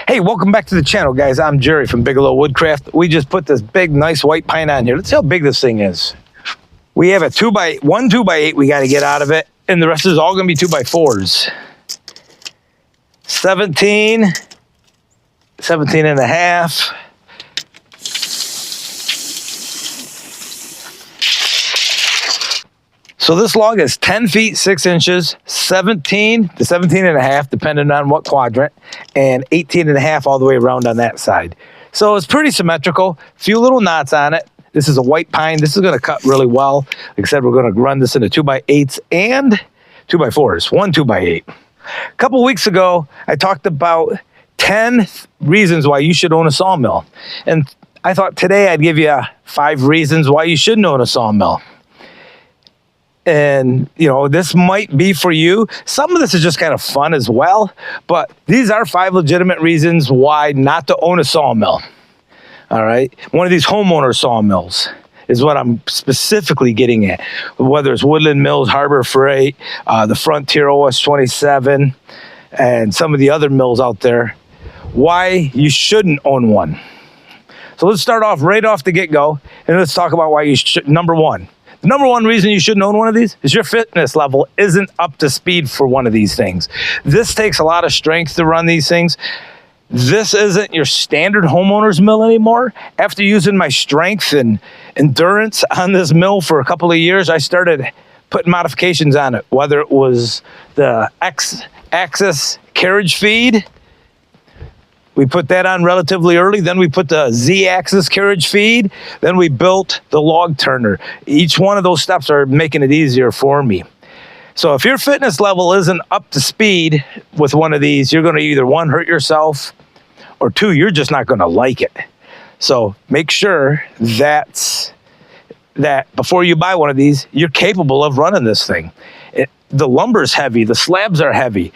Hey, welcome back to the channel, guys. I'm Jerry from Bigelow Woodcraft. We just put this big, nice white pine on here. Let's see how big this thing is. We have a 2x8 we got to get out of it, and the rest is all going to be 2x4s. 17 and a half. So this log is 10 feet, 6 inches, 17 to 17 and a half, depending on what quadrant, and 18 and a half all the way around on that side. So it's pretty symmetrical, a few little knots on it. This is a white pine. This is gonna cut really well. Like I said, we're gonna run this into 2x8s and 2x4s, one 2x8. A couple weeks ago, I talked about 10 reasons why you should own a sawmill. And I thought today I'd give you 5 reasons why you shouldn't own a sawmill. And, you know, this might be for you. Some of this is just kind of fun as well, but these are 5 legitimate reasons why not to own a sawmill. All right. One of these homeowner sawmills is what I'm specifically getting at, whether it's Woodland Mills, Harbor Freight, the Frontier OS 27, and some of the other mills out there, why you shouldn't own one. So let's start off right off the get-go, and let's talk about why you should. Number one. The number one reason you shouldn't own one of these is your fitness level isn't up to speed for one of these things. This takes a lot of strength to run these things. This isn't your standard homeowner's mill anymore. After using my strength and endurance on this mill for a couple of years, I started putting modifications on it, whether it was the X-axis carriage feed. We put that on relatively early. Then we put the Z-axis carriage feed. Then we built the log turner. Each one of those steps are making it easier for me. So if your fitness level isn't up to speed with one of these, you're going to either 1, hurt yourself, or 2, you're just not going to like it. So make sure that before you buy one of these, you're capable of running this thing. The lumber's heavy. The slabs are heavy.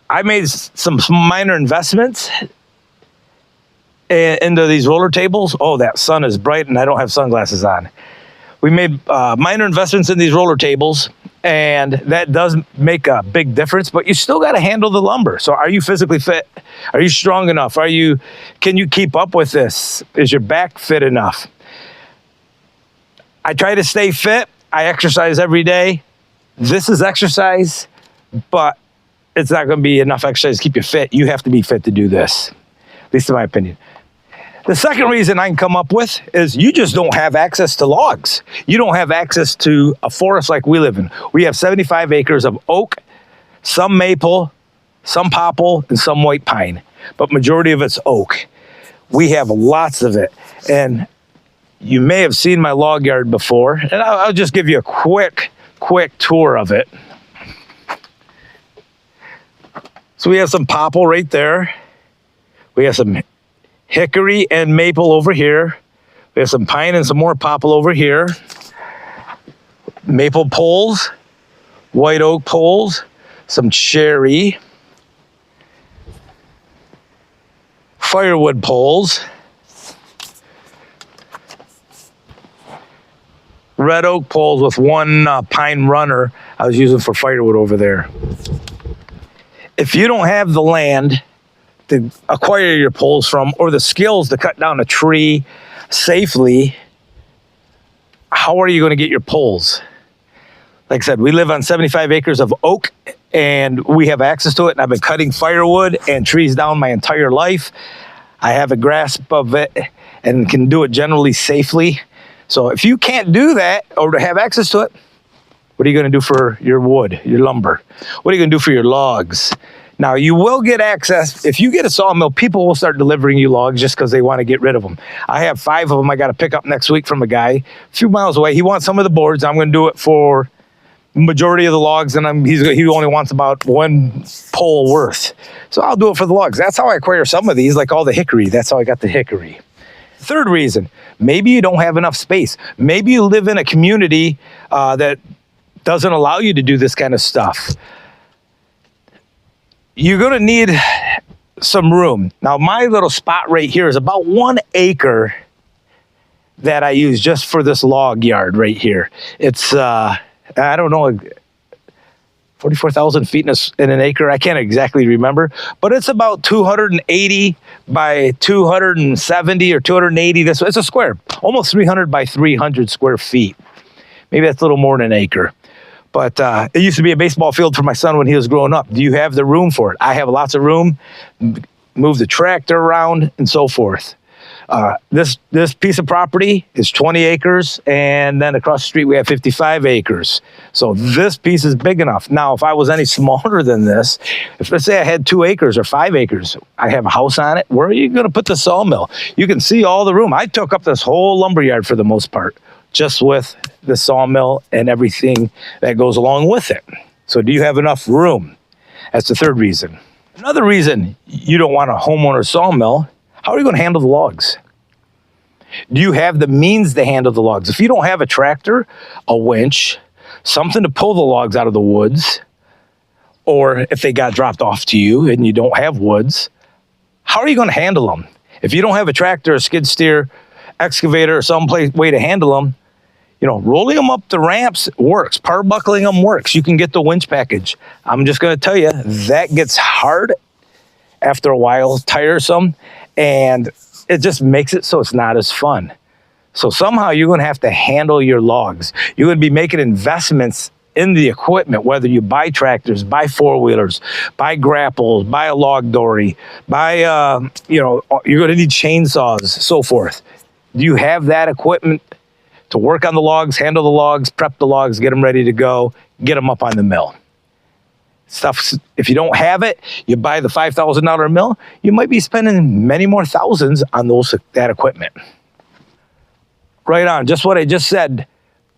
I made some minor investments into these roller tables. Oh, that sun is bright and I don't have sunglasses on. We made minor investments in these roller tables, and that does make a big difference, but you still got to handle the lumber. So are you physically fit? Are you strong enough? Can you keep up with this? Is your back fit enough? I try to stay fit. I exercise every day. This is exercise, but it's not going to be enough exercise to keep you fit. You have to be fit to do this, at least in my opinion. The second reason I can come up with is you just don't have access to logs. You don't have access to a forest like we live in. We have 75 acres of oak, some maple, some popple, and some white pine, but majority of it's oak. We have lots of it. And you may have seen my log yard before, and I'll just give you a quick tour of it. So we have some popple right there. We have some hickory and maple over here. We have some pine and some more popple over here. Maple poles, white oak poles, some cherry, firewood poles, red oak poles with one pine runner I was using for firewood over there. If you don't have the land to acquire your poles from, or the skills to cut down a tree safely, how are you going to get your poles? Like I said, we live on 75 acres of oak, and we have access to it, and I've been cutting firewood and trees down my entire life. I have a grasp of it and can do it generally safely. So if you can't do that or to have access to it, what are you going to do for your wood, your lumber? What are you going to do for your logs? Now, you will get access. If you get a sawmill, people will start delivering you logs just because they want to get rid of them. I have 5 of them I got to pick up next week from a guy a few miles away. He wants some of the boards. I'm going to do it for majority of the logs, and he only wants about 1 pole worth. So I'll do it for the logs. That's how I acquire some of these, like all the hickory. That's how I got the hickory. Third reason, maybe you don't have enough space. Maybe you live in a community that doesn't allow you to do this kind of stuff. You're going to need some room. Now, my little spot right here is about 1 acre that I use just for this log yard right here. It's, I don't know, 44,000 feet in an acre. I can't exactly remember, but it's about 280 by 270 or 280. It's a square, almost 300 by 300 square feet. Maybe that's a little more than an acre. But it used to be a baseball field for my son when he was growing up. Do you have the room for it? I have lots of room. Move the tractor around and so forth. This piece of property is 20 acres, and then across the street we have 55 acres. So this piece is big enough. Now, if I was any smaller than this, if let's say I had 2 acres or 5 acres, I have a house on it, where are you going to put the sawmill? You can see all the room. I took up this whole lumberyard for the most part, just with the sawmill and everything that goes along with it. So do you have enough room? That's the third reason. Another reason you don't want a homeowner sawmill, how are you going to handle the logs? Do you have the means to handle the logs? If you don't have a tractor, a winch, something to pull the logs out of the woods, or if they got dropped off to you and you don't have woods, how are you going to handle them? If you don't have a tractor, a skid steer, excavator, or some way to handle them, rolling them up the ramps works. Power buckling them works. You can get the winch package. I'm just going to tell you, that gets hard after a while, tiresome, and it just makes it so it's not as fun. So somehow you're going to have to handle your logs. You're going to be making investments in the equipment, whether you buy tractors, buy four-wheelers, buy grapples, buy a log dory, buy, you're going to need chainsaws, so forth. Do you have that equipment to work on the logs, handle the logs, prep the logs, get them ready to go, get them up on the mill? Stuff, if you don't have it, you buy the $5,000 mill, you might be spending many more thousands on that equipment. Right on, just what I just said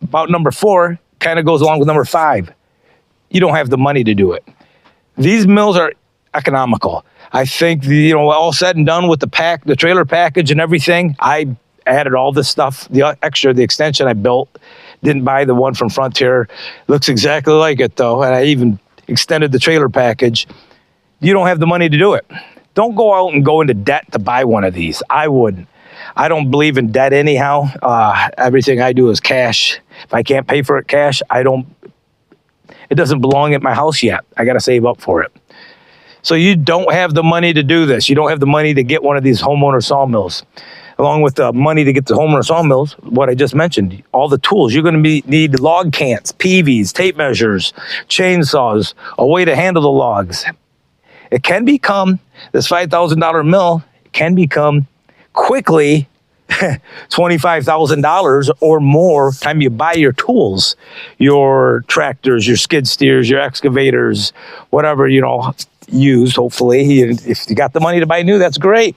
about number 4 kind of goes along with number 5. You don't have the money to do it. These mills are economical. I think, all said and done with the trailer package and everything, I added all this stuff, the extension I built. Didn't buy the one from Frontier. Looks exactly like it though, and I even extended the trailer package. You don't have the money to do it. Don't go out and go into debt to buy one of these. I wouldn't. I don't believe in debt anyhow. Everything I do is cash. If I can't pay for it cash, it doesn't belong at my house yet. I got to save up for it. So you don't have the money to do this. You don't have the money to get one of these homeowner sawmills. Along with the money to get the homeowner sawmills, what I just mentioned, all the tools. You're going to need log cants, PVs, tape measures, chainsaws, a way to handle the logs. It can become, this $5,000 mill can become quickly $25,000 or more time you buy your tools, your tractors, your skid steers, your excavators, whatever, use, hopefully. If you got the money to buy new, that's great.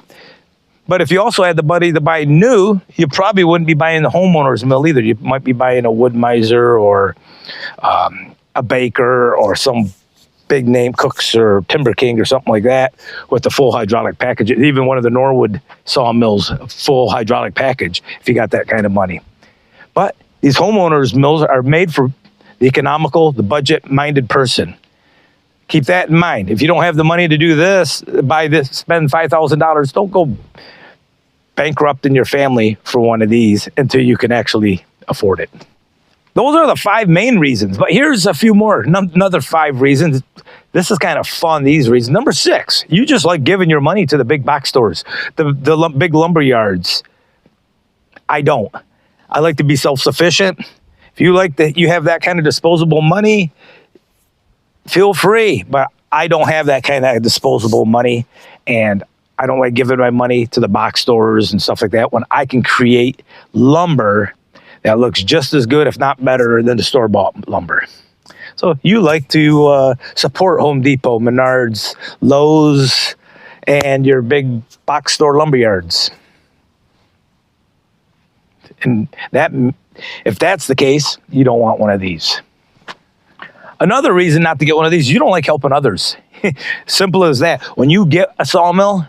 But if you also had the money to buy new, you probably wouldn't be buying the homeowner's mill either. You might be buying a Wood Miser or a Baker or some big name Cooks or Timber King or something like that with the full hydraulic package. Even one of the Norwood sawmills, full hydraulic package, if you got that kind of money. But these homeowners mills are made for the economical, the budget-minded person. Keep that in mind. If you don't have the money to do this, buy this, spend $5,000, don't go bankrupting your family for one of these until you can actually afford it. Those are the 5 main reasons, but here's a few more, another 5 reasons. This is kind of fun, these reasons. Number 6, you just like giving your money to the big box stores, the big lumber yards. I don't. I like to be self-sufficient. If you you have that kind of disposable money, feel free, but I don't have that kind of disposable money, and I don't like giving my money to the box stores and stuff like that when I can create lumber that looks just as good, if not better, than the store-bought lumber. So you like to support Home Depot, Menards, Lowe's, and your big box store lumber yards. And if that's the case, you don't want one of these. Another reason not to get one of these, you don't like helping others. Simple as that. When you get a sawmill,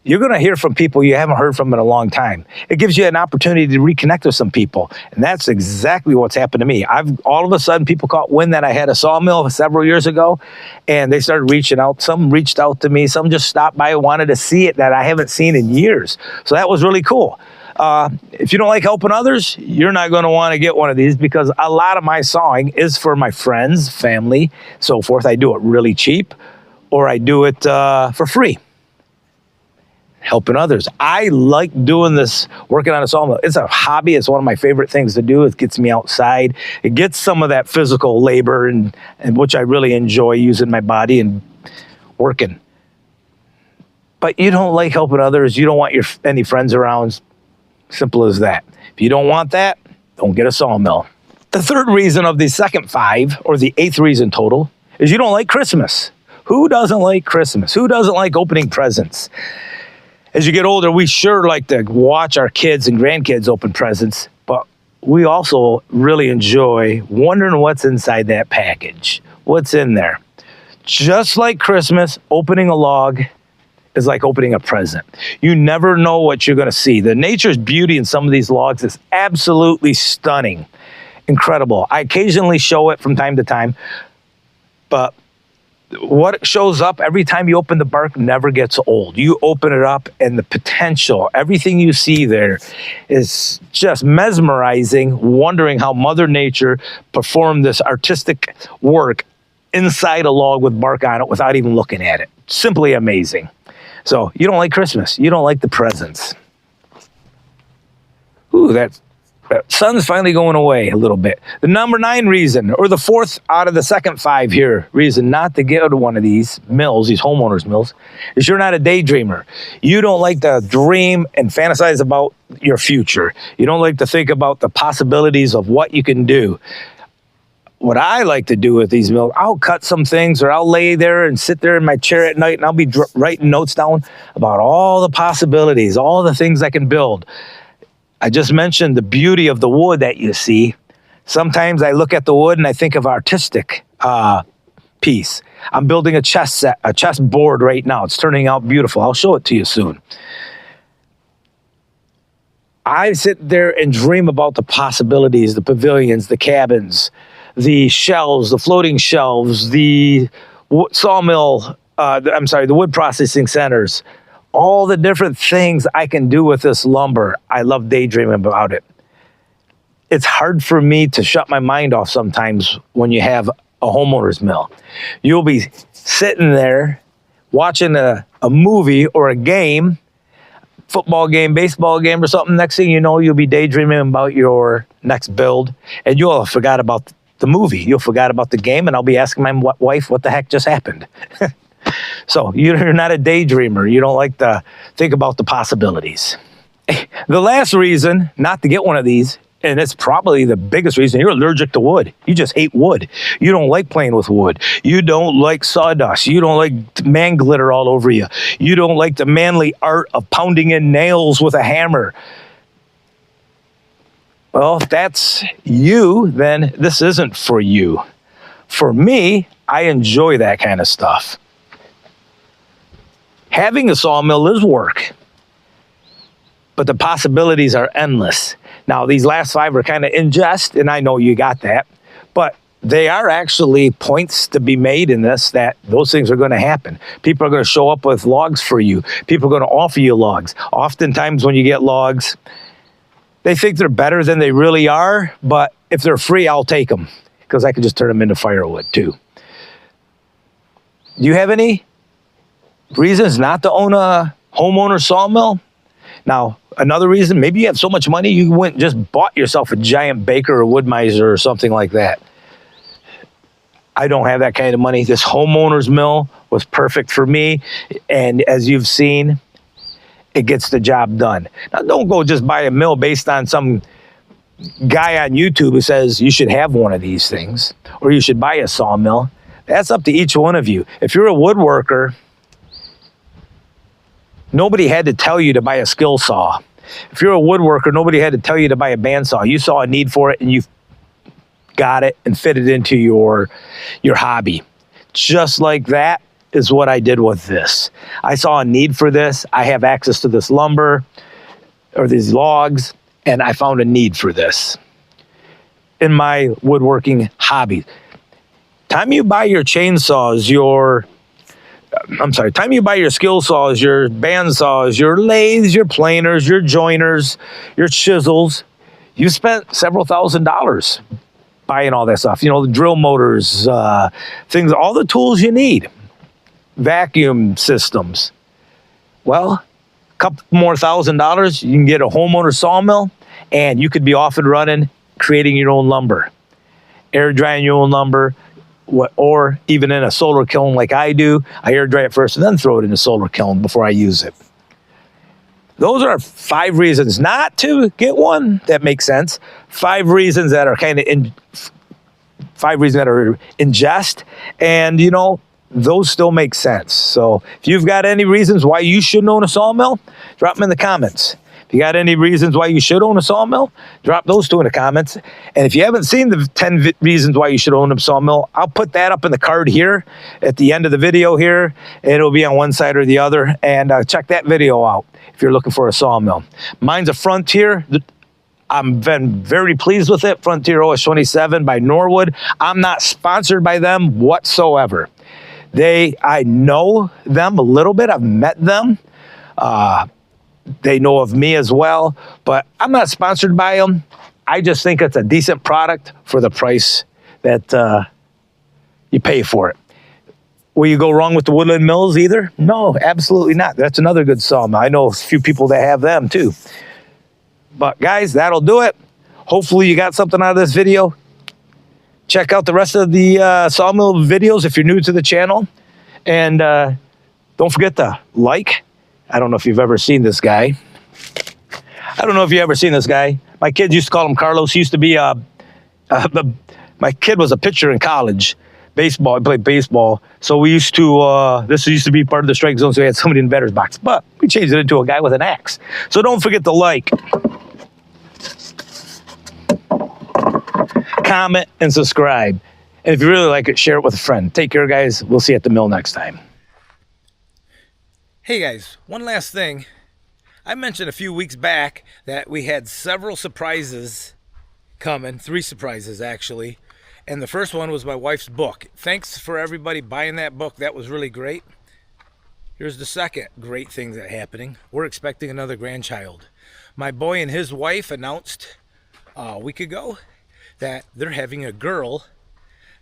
you're going to hear from people you haven't heard from in a long time. It gives you an opportunity to reconnect with some people. And that's exactly what's happened to me. All of a sudden, people caught wind that I had a sawmill several years ago, and they started reaching out. Some reached out to me. Some just stopped by and wanted to see it that I haven't seen in years. So that was really cool. If you don't like helping others, you're not going to want to get one of these, because a lot of my sawing is for my friends, family, so forth. I do it really cheap, or I do it for free. Helping others. I like doing this, working on a sawmill. It's a hobby. It's one of my favorite things to do. It gets me outside. It gets some of that physical labor, and which I really enjoy, using my body and working. But you don't like helping others. You don't want any friends around. Simple as that. If you don't want that, don't get a sawmill. The third reason of the second 5, or the 8th reason total, is you don't like Christmas. Who doesn't like Christmas? Who doesn't like opening presents? As you get older, we sure like to watch our kids and grandkids open presents, but we also really enjoy wondering what's inside that package. What's in there? Just like Christmas, opening a log is like opening a present. You never know what you're going to see. The nature's beauty in some of these logs is absolutely stunning, incredible. I occasionally show it from time to time, but what shows up every time you open the bark never gets old. You open it up, and the potential, everything you see there is just mesmerizing, wondering how Mother Nature performed this artistic work inside a log with bark on it without even looking at it. Simply amazing. So you don't like Christmas. You don't like the presents. Ooh, that sun's finally going away a little bit. The number 9 reason, or the 4th out of the second 5 here, reason not to get one of these mills, these homeowners mills, is you're not a daydreamer. You don't like to dream and fantasize about your future. You don't like to think about the possibilities of what you can do. What I like to do with these mills, I'll cut some things, or I'll lay there and sit there in my chair at night, and I'll be writing notes down about all the possibilities, all the things I can build. I just mentioned the beauty of the wood that you see. Sometimes I look at the wood and I think of artistic piece. I'm building a chess set, a chess board right now. It's turning out beautiful. I'll show it to you soon. I sit there and dream about the possibilities, the pavilions, the cabins, the shelves, the floating shelves, the sawmill, the wood processing centers, all the different things I can do with this lumber. I love daydreaming about it. It's hard for me to shut my mind off sometimes when you have a homeowner's mill. You'll be sitting there watching a movie or a game, football game, baseball game or something. Next thing you know, you'll be daydreaming about your next build, and you'll have forgot about the movie. You'll forgot about the game, and I'll be asking my wife what the heck just happened. So you're not a daydreamer. You don't like to think about the possibilities. The last reason not to get one of these, and it's probably the biggest reason, you're allergic to wood. You just hate wood. You don't like playing with wood. You don't like sawdust. You don't like man glitter all over you. You don't like the manly art of pounding in nails with a hammer. Well, if that's you, then this isn't for you. For me, I enjoy that kind of stuff. Having a sawmill is work, but the possibilities are endless. Now, these last 5 are kind of in jest, and I know you got that, but they are actually points to be made in this, that those things are going to happen. People are going to show up with logs for you. People are going to offer you logs. Oftentimes when you get logs, they think they're better than they really are, but if they're free, I'll take them, because I can just turn them into firewood too. Do you have any reasons not to own a homeowner sawmill? Now, another reason, maybe you have so much money you went and just bought yourself a giant Baker or Wood-Mizer or something like that. I don't have that kind of money. This homeowner's mill was perfect for me, and as you've seen, it gets the job done. Now, don't go just buy a mill based on some guy on YouTube who says you should have one of these things, or you should buy a sawmill. That's up to each one of you. If you're a woodworker, nobody had to tell you to buy a skill saw. If you're a woodworker, nobody had to tell you to buy a bandsaw. You saw a need for it and you got it and fit it into your hobby. Just like that is what I did with this. I saw a need for this. I have access to this lumber or these logs, and I found a need for this in my woodworking hobby. Time you buy your chainsaws, your time you buy your skill saws, your band saws, your lathes, your planers, your joiners, your chisels, you spent several $1,000s buying all that stuff. You know, the drill motors, things, all the tools you need, vacuum systems. Well, a couple more $1,000, you can get a homeowner sawmill, and you could be off and running, creating your own lumber, air drying your own lumber, or even in a solar kiln like I do. I air dry it first and then throw it in the solar kiln before I use it. Those are 5 reasons not to get one. That makes sense. 5 reasons that are kind of in 5 reasons that are in jest, and you know, those still make sense. So if you've got any reasons why you shouldn't own a sawmill, drop them in the comments. If you got any reasons why you should own a sawmill, drop those 2 in the comments. And if you haven't seen the 10 reasons why you should own a sawmill, I'll put that up in the card here at the end of the video here. It'll be on one side or the other. And check that video out if you're looking for a sawmill. Mine's a Frontier. I've been very pleased with it. Frontier OS 27 by Norwood. I'm not sponsored by them whatsoever. I know them a little bit. I've met them. They know of me as well, but I'm not sponsored by them. I just think it's a decent product for the price that you pay for it. Will you go wrong with the Woodland Mills either? No, absolutely not. That's another good sawmill. I know a few people that have them too. But guys, that'll do it. Hopefully you got something out of this video. Check out the rest of the sawmill videos if you're new to the channel. And don't forget to like. I don't know if you've ever seen this guy. My kids used to call him Carlos. He used to be my kid was a pitcher in college. Baseball, he played baseball. So we used to, this used to be part of the strike zone, so we had somebody in the batter's box. But we changed it into a guy with an axe. So don't forget to like, comment, and subscribe. And if you really like it, share it with a friend. Take care, guys. We'll see you at the mill next time. Hey guys, one last thing. I mentioned a few weeks back that we had several surprises coming, 3 surprises actually. And the first one was my wife's book. Thanks for everybody buying that book. That was really great. Here's the second great thing that's happening. We're expecting another grandchild. My boy and his wife announced a week ago that they're having a girl,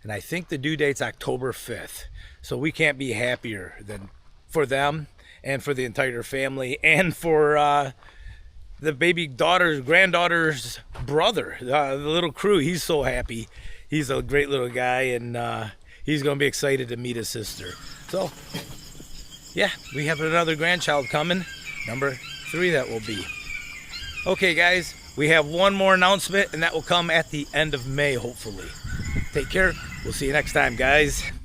and I think the due date's October 5th. So we can't be happier than for them and for the entire family, and for the baby daughter's granddaughter's brother, the little crew. He's so happy. He's a great little guy, and he's gonna be excited to meet his sister. So yeah, we have another grandchild coming, number 3 that will be. Okay guys, we have one more announcement, and that will come at the end of May, hopefully. Take care. We'll see you next time, guys.